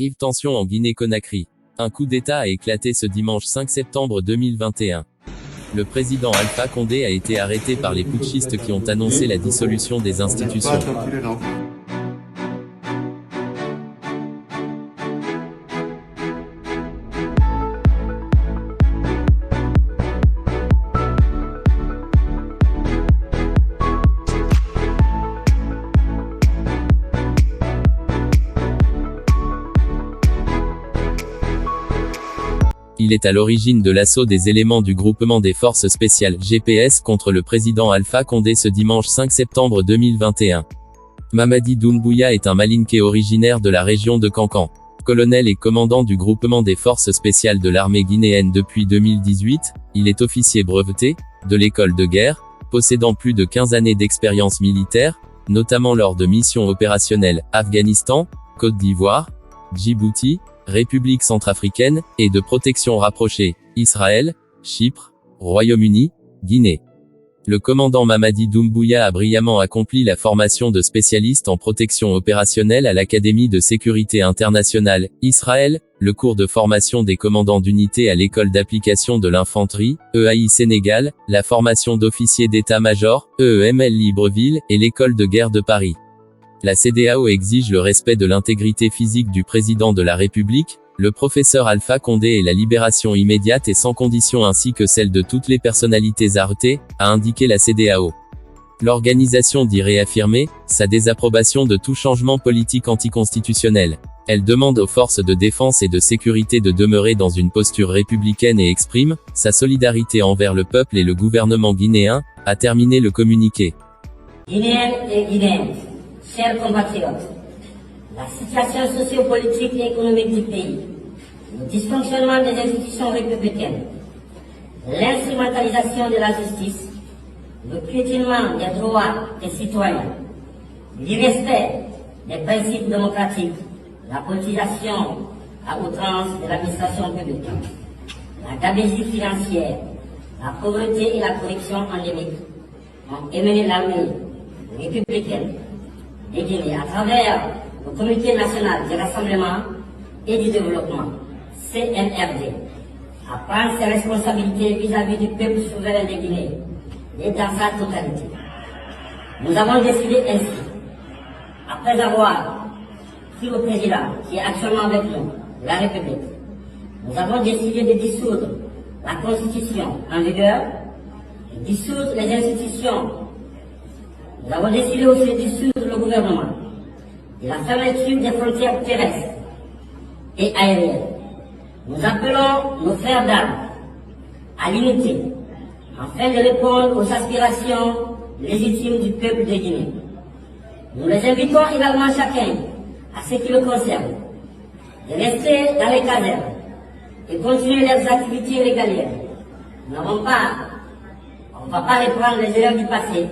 Vive tension en Guinée-Conakry. Un coup d'État a éclaté ce dimanche 5 septembre 2021. Le président Alpha Condé a été arrêté par les putschistes qui ont annoncé la dissolution des institutions. Il est à l'origine de l'assaut des éléments du groupement des forces spéciales GPS contre le président Alpha Condé ce dimanche 5 septembre 2021. Mamadi Doumbouya est un Malinké originaire de la région de Kankan. Colonel et commandant du groupement des forces spéciales de l'armée guinéenne depuis 2018, il est officier breveté de l'école de guerre, possédant plus de 15 années d'expérience militaire, notamment lors de missions opérationnelles Afghanistan, Côte d'Ivoire, Djibouti, République centrafricaine, et de protection rapprochée, Israël, Chypre, Royaume-Uni, Guinée. Le commandant Mamadi Doumbouya a brillamment accompli la formation de spécialiste en protection opérationnelle à l'Académie de sécurité internationale, Israël, le cours de formation des commandants d'unité à l'école d'application de l'infanterie, EAI Sénégal, la formation d'officier d'état-major, EEML Libreville, et l'école de guerre de Paris. La CEDEAO exige le respect de l'intégrité physique du président de la République, le professeur Alpha Condé et la libération immédiate et sans condition ainsi que celle de toutes les personnalités arrêtées, a indiqué la CEDEAO. L'organisation dit réaffirmer sa désapprobation de tout changement politique anticonstitutionnel. Elle demande aux forces de défense et de sécurité de demeurer dans une posture républicaine et exprime sa solidarité envers le peuple et le gouvernement guinéen, a terminé le communiqué. Guinéennes et Guinéens, chers compatriotes, la situation sociopolitique et économique du pays, le dysfonctionnement des institutions républicaines, l'instrumentalisation de la justice, le piétinement des droits des citoyens, l'irrespect des principes démocratiques, la politisation à outrance de l'administration publique, la gabegie financière, la pauvreté et la corruption endémique ont émené l'armée républicaine de Guinée à travers le Comité national du rassemblement et du développement, CNRD, à prendre ses responsabilités vis-à-vis du peuple souverain de Guinée et dans sa totalité. Nous avons décidé ainsi, après avoir pris le président qui est actuellement avec nous, la République, nous avons décidé de dissoudre la Constitution en vigueur, de dissoudre les institutions. Nous avons décidé aussi de dissoudre le gouvernement, de la fermeture des frontières terrestres et aériennes. Nous appelons nos frères d'armes à l'unité, afin de répondre aux aspirations légitimes du peuple de Guinée. Nous les invitons également chacun, à ce qui le concerne, de rester dans les casernes et continuer leurs activités régaliennes. Nous n'avons pas, on ne va pas reprendre les erreurs du passé.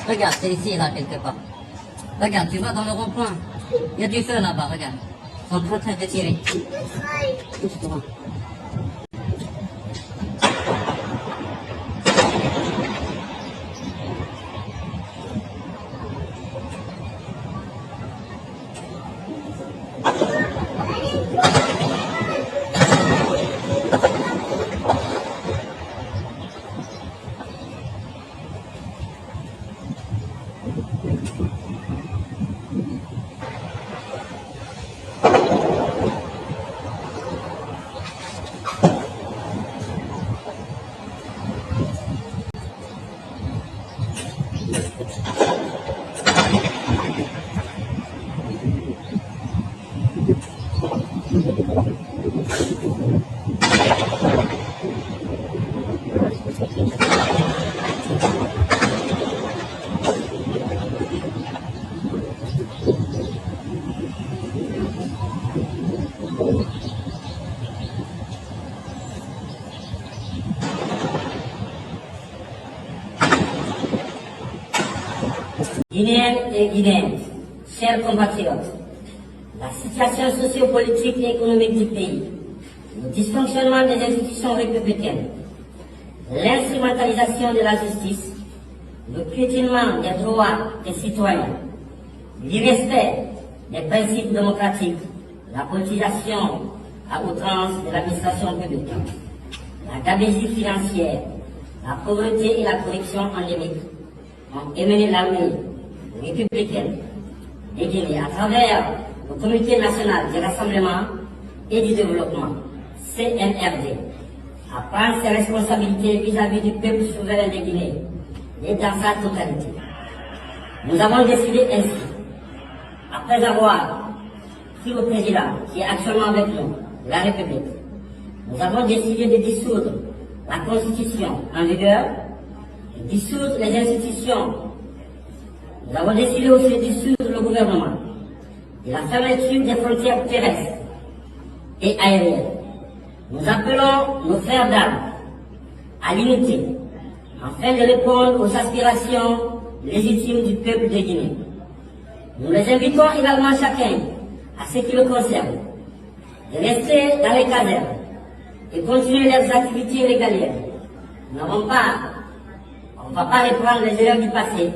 Regarde, c'est ici, là, quelque part. Regarde, tu vas dans le rond-point. Il y a du feu là-bas, regarde. Ils sont en train de tirer. Doucement. Guinéennes et Guinéens, chers compatriotes, la situation sociopolitique et économique du pays, le dysfonctionnement des institutions républicaines, l'instrumentalisation de la justice, le piétinement des droits des citoyens, l'irrespect des principes démocratiques, la politisation à outrance de l'administration publique, la gabegie financière, la pauvreté et la corruption endémique ont émené l'armée républicaine de Guinée à travers le Comité national du rassemblement et du développement, CNRD, à prendre ses responsabilités vis-à-vis du peuple souverain de Guinée et dans sa totalité. Nous avons décidé ainsi, après avoir pris le président qui est actuellement avec nous, de la République, nous avons décidé de dissoudre la Constitution en vigueur, de dissoudre les institutions. Nous avons décidé aussi de dissoudre le gouvernement, de la fermeture des frontières terrestres et aériennes. Nous appelons nos frères d'armes à l'unité, afin de répondre aux aspirations légitimes du peuple de Guinée. Nous les invitons également chacun, à ce qui le concerne, de rester dans les casernes et continuer leurs activités régaliennes. On ne va pas reprendre les erreurs du passé,